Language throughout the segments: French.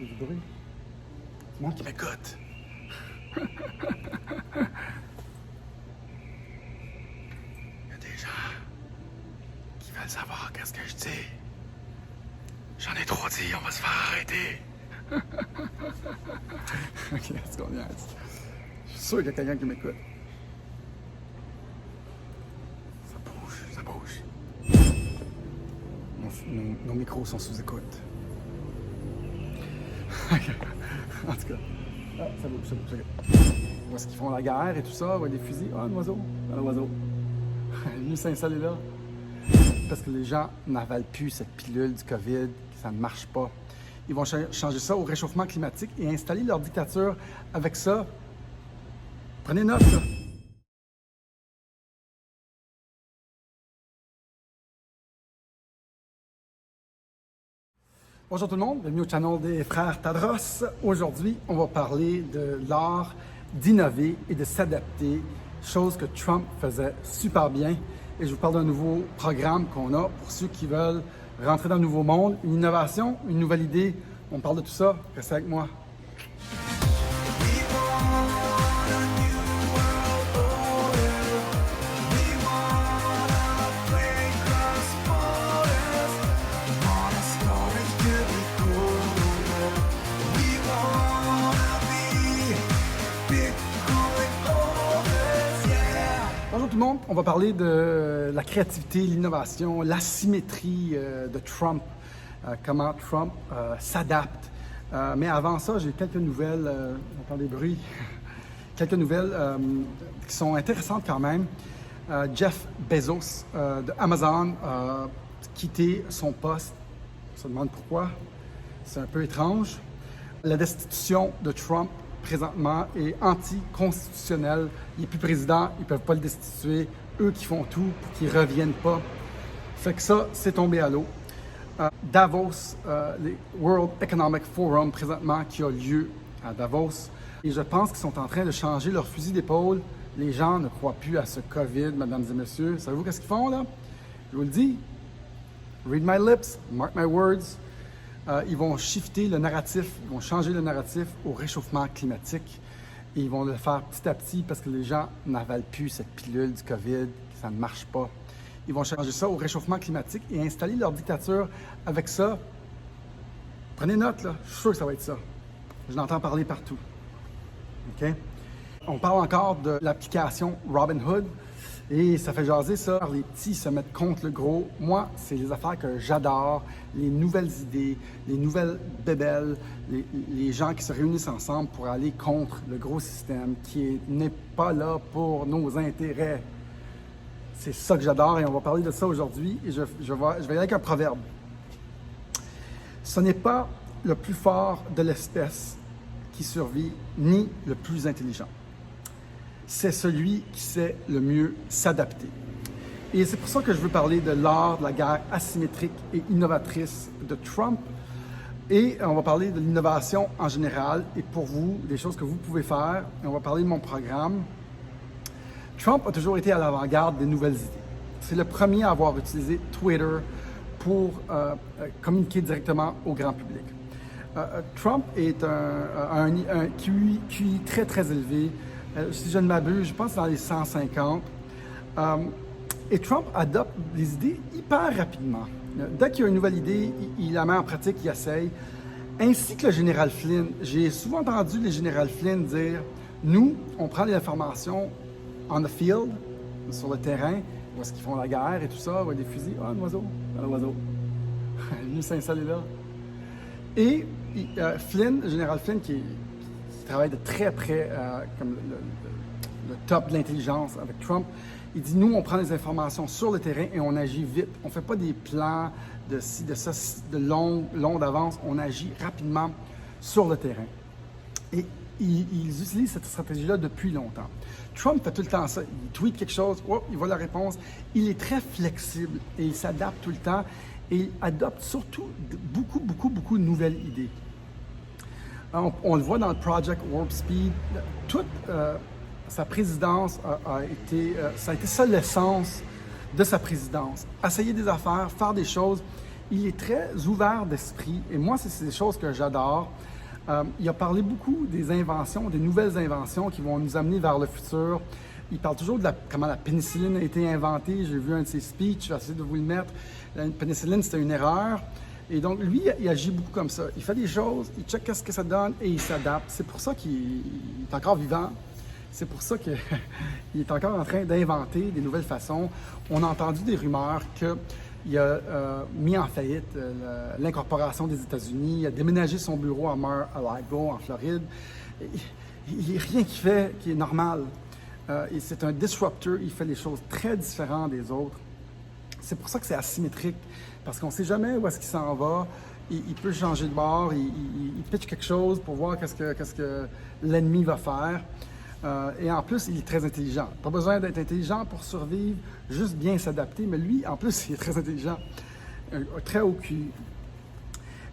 Du bruit. Du monde qui m'écoute. Il y a des gens qui veulent savoir qu'est-ce que je dis. J'en ai trop dit, on va se faire arrêter. Ok, est-ce qu'on y est? Je suis sûr qu'il y a quelqu'un qui m'écoute. Ça bouge, ça bouge. Nos micros sont sous écoute. En tout cas, ça bouge, ça bouge. Où est-ce qu'ils font la guerre et tout ça? Ouais, des fusils. Ah, un oiseau. Un oiseau. Il est venu s'installer là. Parce que les gens n'avalent plus cette pilule du COVID, ça ne marche pas. Ils vont changer ça au réchauffement climatique et installer leur dictature avec ça. Prenez note, là. Bonjour tout le monde, bienvenue au channel des frères Tadros. Aujourd'hui, on va parler de l'art d'innover et de s'adapter, chose que Trump faisait super bien. Et je vous parle d'un nouveau programme qu'on a pour ceux qui veulent rentrer dans le nouveau monde, une innovation, une nouvelle idée. On parle de tout ça, restez avec moi. Bonjour tout le monde, on va parler de la créativité, l'innovation, l'asymétrie de Trump, comment Trump s'adapte. Mais avant ça, j'ai quelques nouvelles, on entend des bruits, quelques nouvelles qui sont intéressantes quand même. Jeff Bezos de Amazon a quitté son poste. On se demande pourquoi, c'est un peu étrange. La destitution de Trump présentement est anticonstitutionnel. Il n'est plus président, ils ne peuvent pas le destituer. Eux qui font tout pour qu'il ne revienne pas. Fait que ça, c'est tombé à l'eau. Davos, le World Economic Forum présentement qui a lieu à Davos. Et je pense qu'ils sont en train de changer leur fusil d'épaule. Les gens ne croient plus à ce COVID, mesdames et messieurs. Savez-vous qu'est-ce qu'ils font là? Je vous le dis. Read my lips, mark my words. Ils vont shifter le narratif, ils vont changer le narratif au réchauffement climatique. Et ils vont le faire petit à petit parce que les gens n'avalent plus cette pilule du COVID, ça ne marche pas. Ils vont changer ça au réchauffement climatique et installer leur dictature avec ça. Prenez note, là, je suis sûr que ça va être ça. Je l'entends parler partout. OK? On parle encore de l'application Robinhood. Et ça fait jaser ça. Les petits se mettent contre le gros. Moi, c'est les affaires que j'adore, les nouvelles idées, les nouvelles bébelles, les gens qui se réunissent ensemble pour aller contre le gros système qui n'est pas là pour nos intérêts. C'est ça que j'adore et on va parler de ça aujourd'hui. Et je vais y aller avec un proverbe. Ce n'est pas le plus fort de l'espèce qui survit, ni le plus intelligent. C'est celui qui sait le mieux s'adapter. Et c'est pour ça que je veux parler de l'art de la guerre asymétrique et innovatrice de Trump. Et on va parler de l'innovation en général et pour vous, des choses que vous pouvez faire. Et on va parler de mon programme. Trump a toujours été à l'avant-garde des nouvelles idées. C'est le premier à avoir utilisé Twitter pour communiquer directement au grand public. Trump est un QI très, très élevé. Si je ne m'abuse, je pense dans les 150. Et Trump adopte les idées hyper rapidement. Dès qu'il y a une nouvelle idée, il la met en pratique, il essaye. Ainsi que le général Flynn. J'ai souvent entendu le général Flynn dire « Nous, on prend les informations on the field, sur le terrain, où est-ce qu'ils font la guerre et tout ça, où il y a des fusils. Ah, un oiseau, un oiseau. Il est venu s'installer là. » Et Flynn, le général Flynn, qui travaille de très près comme le top de l'intelligence avec Trump. Il dit, nous, on prend les informations sur le terrain et on agit vite. On ne fait pas des plans de ci, de ça, de long d'avance. On agit rapidement sur le terrain. Et ils utilisent cette stratégie-là depuis longtemps. Trump fait tout le temps ça. Il tweet quelque chose, oh, il voit la réponse. Il est très flexible et il s'adapte tout le temps. Et il adopte surtout beaucoup de nouvelles idées. On le voit dans le Project Warp Speed. Toute sa présidence ça a été ça l'essence de sa présidence. Essayer des affaires, faire des choses il est très ouvert d'esprit et moi, c'est des choses que j'adore. Il a parlé beaucoup des inventions, des nouvelles inventions qui vont nous amener vers le futur. Il parle toujours de comment la pénicilline a été inventée. J'ai vu un de ses speeches, je vais essayer de vous le mettre. La pénicilline, c'était une erreur. Et donc, lui, il agit beaucoup comme ça. Il fait des choses, il check ce que ça donne et il s'adapte. C'est pour ça qu'il est encore vivant. C'est pour ça qu'il est encore en train d'inventer des nouvelles façons. On a entendu des rumeurs qu'il a mis en faillite l'incorporation des États-Unis, il a déménagé son bureau à Mar-a-Lago, en Floride. Il n'y a rien qui fait qui est normal. Et c'est un disruptor, il fait les choses très différentes des autres. C'est pour ça que c'est asymétrique, parce qu'on ne sait jamais où est-ce qu'il s'en va. Il peut changer de bord, il pitch quelque chose pour voir qu'est-ce que l'ennemi va faire. Et en plus, il est très intelligent. Pas besoin d'être intelligent pour survivre, juste bien s'adapter. Mais lui, en plus, il est très intelligent, très haut QI.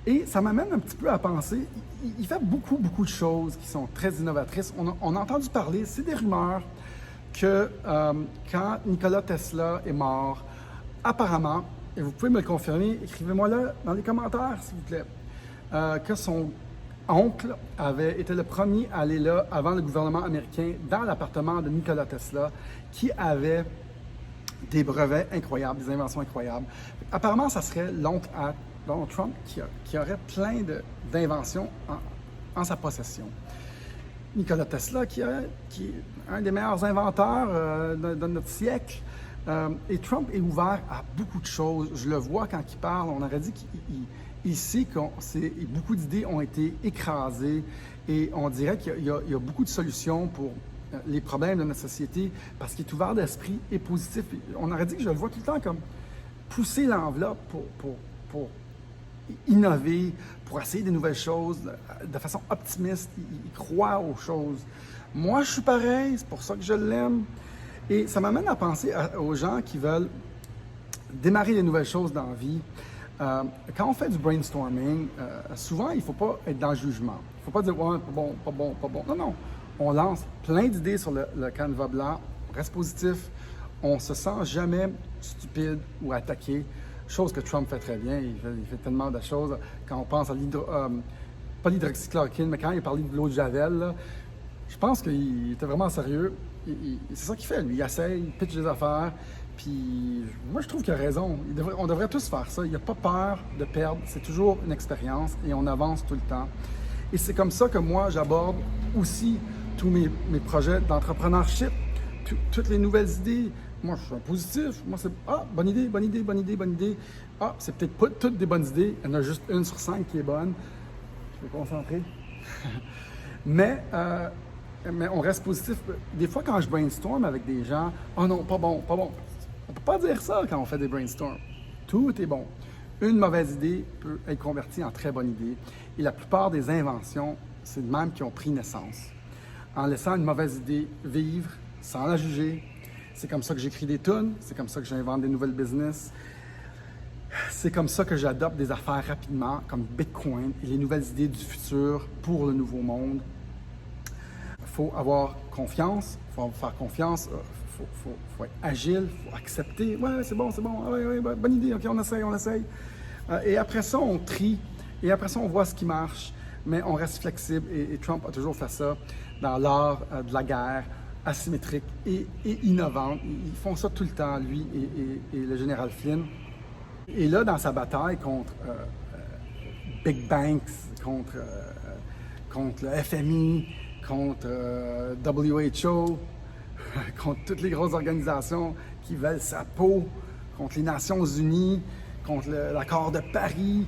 Et ça m'amène un petit peu à penser, il fait beaucoup de choses qui sont très innovatrices. On a entendu parler, c'est des rumeurs, que quand Nikola Tesla est mort, apparemment, et vous pouvez me le confirmer, écrivez-moi là dans les commentaires, s'il vous plaît, que son oncle avait été le premier à aller là avant le gouvernement américain dans l'appartement de Nikola Tesla qui avait des brevets incroyables, des inventions incroyables. Apparemment, ça serait l'oncle à Donald Trump qui aurait plein d'inventions en sa possession. Nikola Tesla, qui est un des meilleurs inventeurs de notre siècle, et Trump est ouvert à beaucoup de choses. Je le vois quand il parle, on aurait dit qu'il sait que beaucoup d'idées ont été écrasées et on dirait qu'il y a beaucoup de solutions pour les problèmes de notre société parce qu'il est ouvert d'esprit et positif. On aurait dit que je le vois tout le temps comme pousser l'enveloppe pour innover, pour essayer des nouvelles choses de façon optimiste. Il croit aux choses. Moi, je suis pareil, c'est pour ça que je l'aime. Et ça m'amène à penser aux gens qui veulent démarrer des nouvelles choses dans la vie. Quand on fait du brainstorming, souvent, il ne faut pas être dans le jugement. Il ne faut pas dire « ouais, pas bon, pas bon, pas bon ». Non, non. On lance plein d'idées sur le canevas blanc, on reste positif, on ne se sent jamais stupide ou attaqué, chose que Trump fait très bien. Il fait tellement de choses. Quand on pense à pas l'hydroxychloroquine, mais quand il a parlé de l'eau de Javel, là, je pense qu'il était vraiment sérieux. C'est ça qu'il fait, lui. Il essaye, il pitch des affaires. Puis moi, je trouve qu'il a raison. On devrait tous faire ça. Il n'y a pas peur de perdre. C'est toujours une expérience et on avance tout le temps. Et c'est comme ça que moi, j'aborde aussi tous mes projets d'entrepreneurship, toutes les nouvelles idées. Moi, je suis un positif. Moi, c'est bonne idée, bonne idée, bonne idée, bonne idée. C'est peut-être pas toutes des bonnes idées. Il y en a juste une sur 5 qui est bonne. Je vais me concentrer. mais on reste positif. Des fois, quand je brainstorm avec des gens, « oh non, pas bon, pas bon ». On ne peut pas dire ça quand on fait des brainstorms. Tout est bon. Une mauvaise idée peut être convertie en très bonne idée. Et la plupart des inventions, c'est de même qui ont pris naissance. En laissant une mauvaise idée vivre, sans la juger. C'est comme ça que j'écris des tunes, c'est comme ça que j'invente des nouvelles business. C'est comme ça que j'adopte des affaires rapidement, comme Bitcoin et les nouvelles idées du futur pour le nouveau monde. Il faut avoir confiance, il faut faire confiance, faut être agile, il faut accepter. Ouais, c'est bon, ouais, bonne idée, ok, on essaye. Et après ça, on trie, et après ça, on voit ce qui marche, mais on reste flexible, et Trump a toujours fait ça dans l'art de la guerre, asymétrique et innovante. Ils font ça tout le temps, lui et le général Flynn. Et là, dans sa bataille contre Big Banks, contre le FMI, contre WHO, contre toutes les grosses organisations qui veulent sa peau, contre les Nations Unies, contre l'accord de Paris.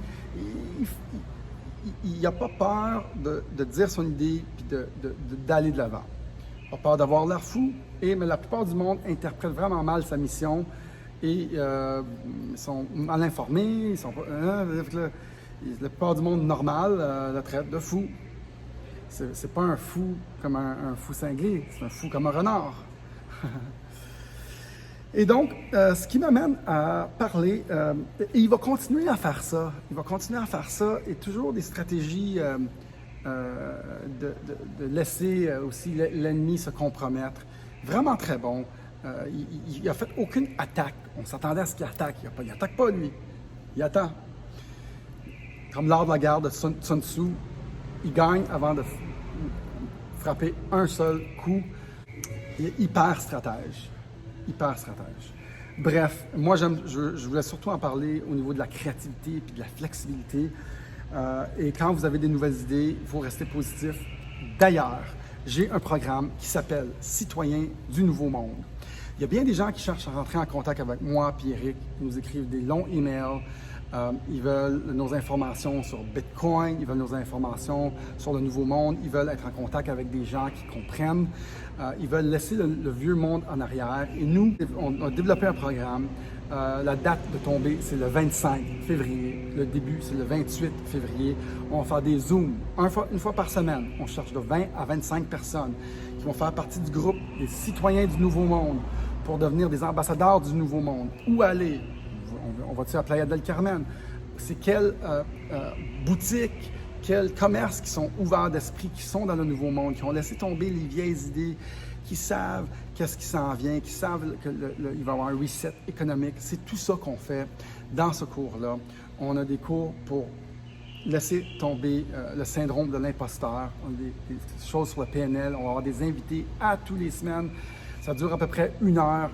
Il n'a pas peur de dire son idée et d'aller de l'avant. Il n'a pas peur d'avoir l'air fou, mais la plupart du monde interprète vraiment mal sa mission et ils sont mal informés. La plupart du monde normal le traite de fou. C'est pas un fou comme un fou cinglé, c'est un fou comme un renard. Et donc, ce qui m'amène à parler, et il va continuer à faire ça, et toujours des stratégies de laisser aussi l'ennemi se compromettre. Vraiment très bon. Il n'a fait aucune attaque. On s'attendait à ce qu'il attaque. Il n'attaque pas, lui. Il attend. comme l'art de la guerre de Sun Tzu, il gagne avant de frapper un seul coup. Il est hyper stratège. Hyper stratège. Bref, moi, je voulais surtout en parler au niveau de la créativité et de la flexibilité. Et quand vous avez des nouvelles idées, il faut rester positif. D'ailleurs, j'ai un programme qui s'appelle Citoyens du Nouveau Monde. Il y a bien des gens qui cherchent à rentrer en contact avec moi et Eric. Ils nous écrivent des longs emails. Ils veulent nos informations sur Bitcoin, ils veulent nos informations sur le Nouveau Monde, ils veulent être en contact avec des gens qui comprennent. Ils veulent laisser le vieux monde en arrière. Et nous, on a développé un programme. La date de tombée, c'est le 25 février. Le début, c'est le 28 février. On va faire des Zooms une fois par semaine. On cherche de 20 à 25 personnes qui vont faire partie du groupe des citoyens du Nouveau Monde pour devenir des ambassadeurs du Nouveau Monde. Où aller? On va-tu à Playa del Carmen? C'est quelles boutiques, quels commerces qui sont ouverts d'esprit, qui sont dans le Nouveau Monde, qui ont laissé tomber les vieilles idées, qui savent qu'est-ce qui s'en vient, qui savent qu'il va y avoir un reset économique. C'est tout ça qu'on fait dans ce cours-là. On a des cours pour laisser tomber le syndrome de l'imposteur. On a des choses sur le PNL. On va avoir des invités à tous les semaines. Ça dure à peu près 1 heure,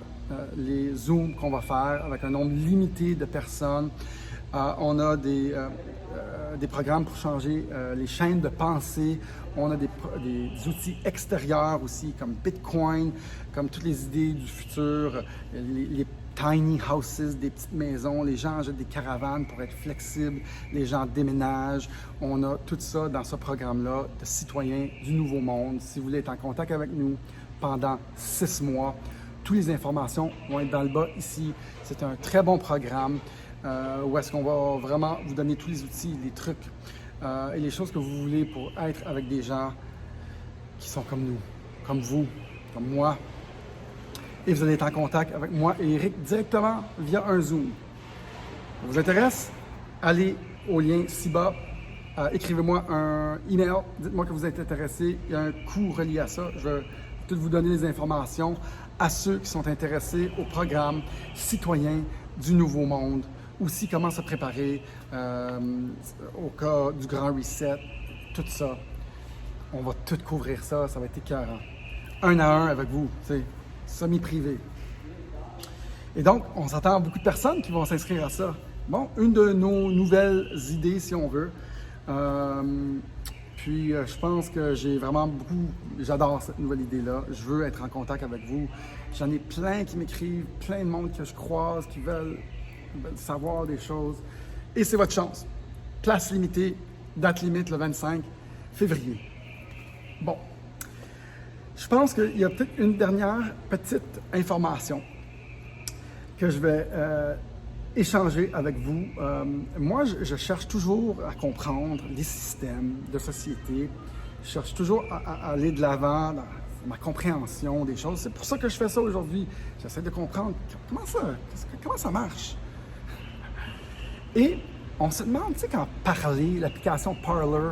les Zooms qu'on va faire avec un nombre limité de personnes. On a des programmes pour changer les chaînes de pensée. On a des outils extérieurs aussi, comme Bitcoin, comme toutes les idées du futur, les tiny houses, des petites maisons. Les gens achètent des caravanes pour être flexibles. Les gens déménagent. On a tout ça dans ce programme-là de citoyens du Nouveau Monde. Si vous voulez être en contact avec nous pendant 6 mois, toutes les informations vont être dans le bas ici. C'est un très bon programme où est-ce qu'on va vraiment vous donner tous les outils, les trucs et les choses que vous voulez pour être avec des gens qui sont comme nous, comme vous, comme moi. Et vous allez être en contact avec moi et Eric directement via un Zoom. Ça vous intéresse? Allez au lien ci-bas. Écrivez-moi un email. Dites-moi que vous êtes intéressé. Il y a un coût relié à ça. Je vais tout vous donner les informations à ceux qui sont intéressés au programme Citoyens du Nouveau Monde. Aussi, comment se préparer au cas du grand reset, tout ça. On va tout couvrir ça, ça va être écœurant. 1 à 1 avec vous, c'est semi-privé. Et donc, on s'attend à beaucoup de personnes qui vont s'inscrire à ça. Bon, une de nos nouvelles idées, si on veut. Puis, je pense que j'ai vraiment j'adore cette nouvelle idée-là. Je veux être en contact avec vous. J'en ai plein qui m'écrivent, plein de monde que je croise, qui veulent savoir des choses. Et c'est votre chance. Place limitée, date limite le 25 février. Bon. Je pense qu'il y a peut-être une dernière petite information que je vais échanger avec vous. Moi, je cherche toujours à comprendre les systèmes de société. Je cherche toujours à aller de l'avant dans ma compréhension des choses. C'est pour ça que je fais ça aujourd'hui. J'essaie de comprendre comment ça marche. Et on se demande, tu sais, quand Parler, l'application Parler,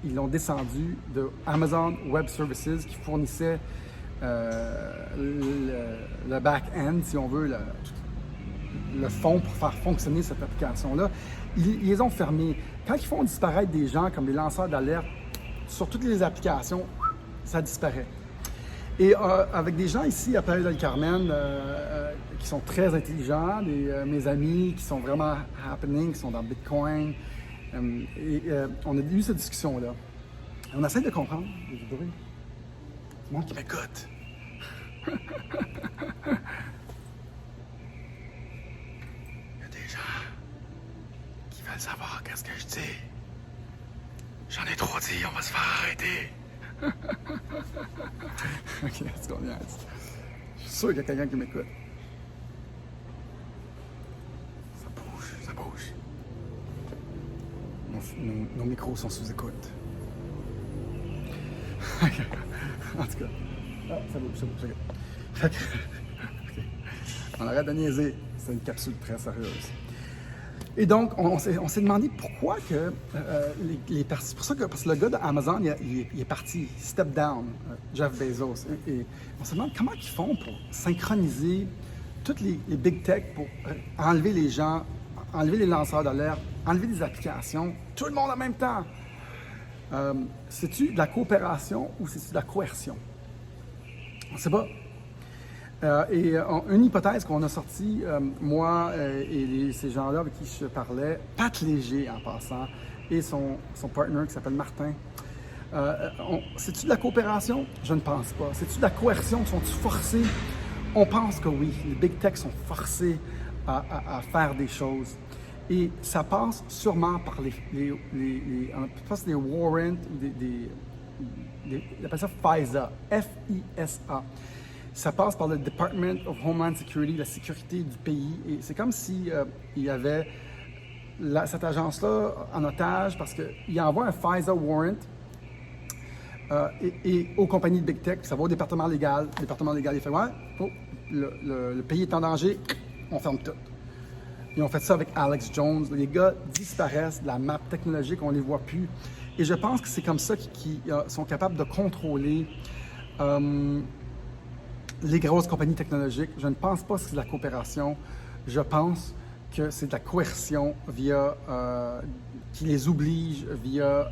ils l'ont descendu de Amazon Web Services qui fournissait le back-end, si on veut, le fond pour faire fonctionner cette application-là. Ils les ont fermés. Quand ils font disparaître des gens comme les lanceurs d'alerte sur toutes les applications, ça disparaît. Et avec des gens ici à Playa del Carmen qui sont très intelligents, mes amis qui sont vraiment happening, qui sont dans Bitcoin, on a eu cette discussion-là. On essaie de comprendre les bruits. C'est moi qui m'écoute. Il y a des gens qui veulent savoir qu'est-ce que je dis. J'en ai trop dit, on va se faire arrêter. Ok, let's go, nice. Je suis sûr qu'il y a quelqu'un qui m'écoute. Ça bouge. Nos micros sont sous écoute. En tout cas, ça bouge. Okay. On arrête de niaiser. C'est une capsule très sérieuse. Et donc, on s'est demandé pourquoi que c'est pour ça que parce que le gars d'Amazon, il est parti, step down, Jeff Bezos. Et on se demande comment ils font pour synchroniser toutes les big tech pour enlever les gens, enlever les lanceurs d'alerte, enlever des applications, tout le monde en même temps. C'est-tu de la coopération ou c'est-tu de la coercion? On ne sait pas. Une hypothèse qu'on a sortie, moi et ces gens-là avec qui je parlais, Pat Léger en passant, et son partner qui s'appelle Martin, c'est-tu de la coopération? Je ne pense pas. C'est-tu de la coercion? Sont-ils forcés? On pense que oui. Les big tech sont forcés à faire des choses. Et ça passe sûrement par les warrants, ils appellent ça FISA, F-I-S-A. Ça passe par le Department of Homeland Security, la sécurité du pays. Et c'est comme si il y avait cette agence-là en otage parce qu'il envoie un FISA warrant et aux compagnies de Big Tech, ça va au département légal. Le département légal, il fait « Ouais, oh, le pays est en danger, on ferme tout. » Ils ont fait ça avec Alex Jones. Les gars disparaissent de la map technologique, on ne les voit plus. Et je pense que c'est comme ça qu'ils sont capables de contrôler les grosses compagnies technologiques. Je ne pense pas que c'est de la coopération. Je pense que c'est de la coercion qui les oblige via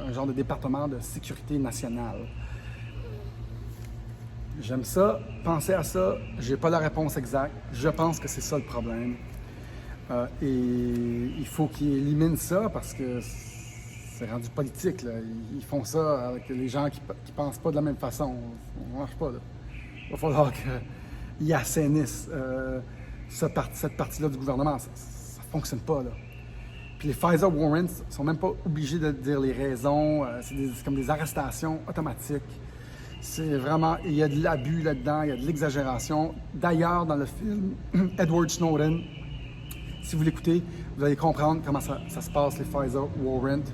un genre de département de sécurité nationale. J'aime ça, pensez à ça. Je n'ai pas la réponse exacte. Je pense que c'est ça le problème. Et il faut qu'ils éliminent ça parce que c'est rendu politique, là. Ils font ça avec les gens qui ne pensent pas de la même façon. Ça ne marche pas, là. Il va falloir qu'ils assainissent cette partie-là du gouvernement. Ça ne fonctionne pas, là. Puis les FISA warrants ne sont même pas obligés de dire les raisons. C'est comme des arrestations automatiques. C'est vraiment... Il y a de l'abus là-dedans, il y a de l'exagération. D'ailleurs, dans le film Edward Snowden, si vous l'écoutez, vous allez comprendre comment ça se passe, les FISA warrants.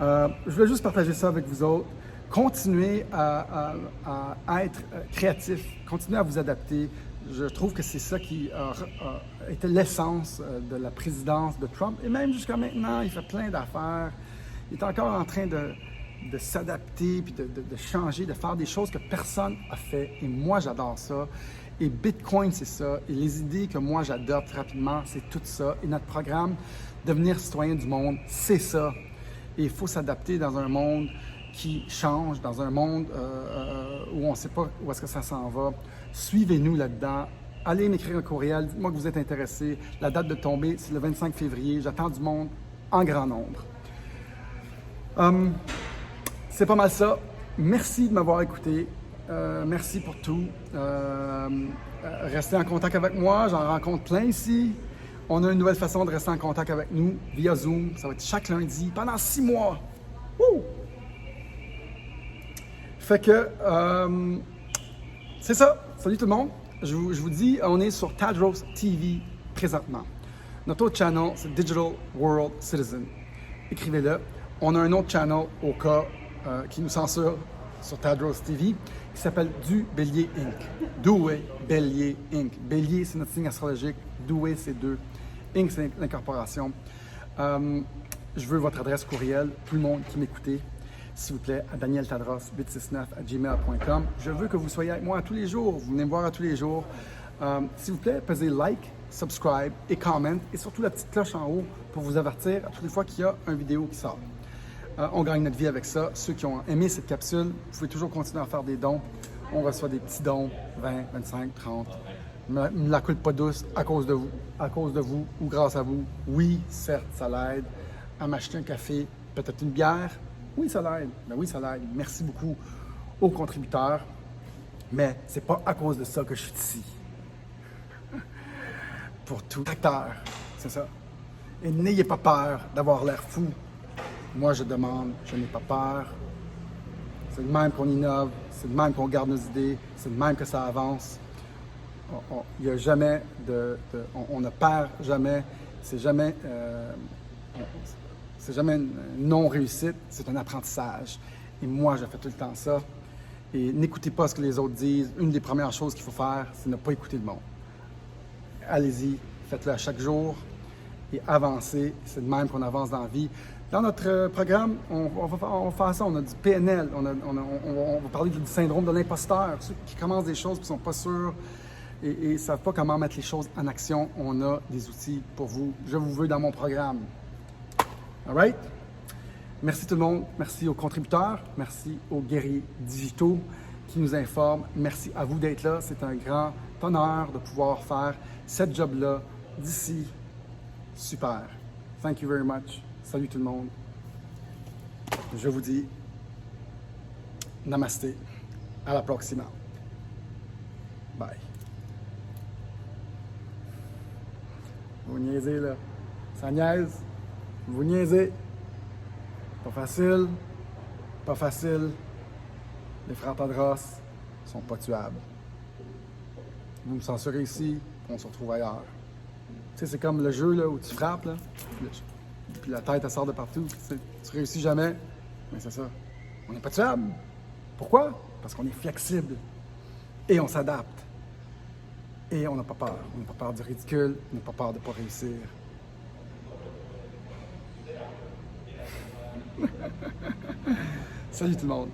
Je voulais juste partager ça avec vous autres. Continuez à être créatif, continuez à vous adapter. Je trouve que c'est ça qui était l'essence de la présidence de Trump. Et même jusqu'à maintenant, il fait plein d'affaires. Il est encore en train de s'adapter, puis de changer, de faire des choses que personne n'a fait. Et moi, j'adore ça. Et Bitcoin, c'est ça. Et les idées que moi, j'adopte rapidement, c'est tout ça. Et notre programme, Devenir citoyen du monde, c'est ça. Et il faut s'adapter dans un monde qui change, dans un monde où on ne sait pas où est-ce que ça s'en va. Suivez-nous là-dedans. Allez m'écrire un courriel, dites-moi que vous êtes intéressé. La date de tombée, c'est le 25 février. J'attends du monde en grand nombre. C'est pas mal ça. Merci de m'avoir écouté. Merci pour tout. Restez en contact avec moi. J'en rencontre plein ici. On a une nouvelle façon de rester en contact avec nous via Zoom. Ça va être chaque lundi pendant 6 mois. Wouh! Fait que c'est ça. Salut tout le monde. Je vous dis, on est sur Tadros TV présentement. Notre autre channel, c'est Digital World Citizen. Écrivez-le. On a un autre channel au cas qui nous censure sur Tadros TV qui s'appelle Du Bélier Inc. Doué Bélier Inc. Bélier, c'est notre signe astrologique. Doué, c'est 2. Inc., c'est l'incorporation. Je veux votre adresse courriel, tout le monde qui m'écoutez, s'il vous plaît, à danieltadros869@gmail.com. Je veux que vous soyez avec moi à tous les jours. Vous venez me voir à tous les jours. S'il vous plaît, pesez like, subscribe et comment. Et surtout la petite cloche en haut pour vous avertir à toutes les fois qu'il y a une vidéo qui sort. On gagne notre vie avec ça. Ceux qui ont aimé cette capsule, vous pouvez toujours continuer à faire des dons. On reçoit des petits dons, 20, 25, 30. Ne la coule pas douce à cause de vous ou grâce à vous. Oui, certes, ça l'aide à m'acheter un café, peut-être une bière. Oui, ça l'aide. Ben oui, ça l'aide. Merci beaucoup aux contributeurs. Mais c'est pas à cause de ça que je suis ici. Pour tout acteur, c'est ça. Et n'ayez pas peur d'avoir l'air fou. Moi, je demande, je n'ai pas peur. C'est de même qu'on innove, c'est de même qu'on garde nos idées, c'est de même que ça avance. Il n'y a jamais on ne perd jamais, c'est jamais une non-réussite, c'est un apprentissage. Et moi, je fais tout le temps ça. Et n'écoutez pas ce que les autres disent. Une des premières choses qu'il faut faire, c'est ne pas écouter le monde. Allez-y, faites-le à chaque jour et avancez. C'est de même qu'on avance dans la vie. Dans notre programme, on va faire ça. On a du PNL, on va parler du syndrome de l'imposteur, ceux qui commencent des choses et qui ne sont pas sûrs. et ne savent pas comment mettre les choses en action, on a des outils pour vous. Je vous veux dans mon programme. All right? Merci tout le monde. Merci aux contributeurs. Merci aux guerriers digitaux qui nous informent. Merci à vous d'être là. C'est un grand honneur de pouvoir faire cette job-là d'ici. Super. Thank you very much. Salut tout le monde. Je vous dis namasté. À la prochaine. Bye. Vous niaisez là. Ça niaise. Vous niaisez. Pas facile. Pas facile. Les frères Tadros sont pas tuables. Vous me censurez ici, on se retrouve ailleurs. Tu sais, c'est comme le jeu là, où tu frappes, là, puis la tête elle sort de partout. Tu réussis jamais. Mais c'est ça. On n'est pas tuable. Pourquoi? Parce qu'on est flexible. Et on s'adapte. Et on n'a pas peur. On n'a pas peur du ridicule. On n'a pas peur de ne pas réussir. Salut tout le monde.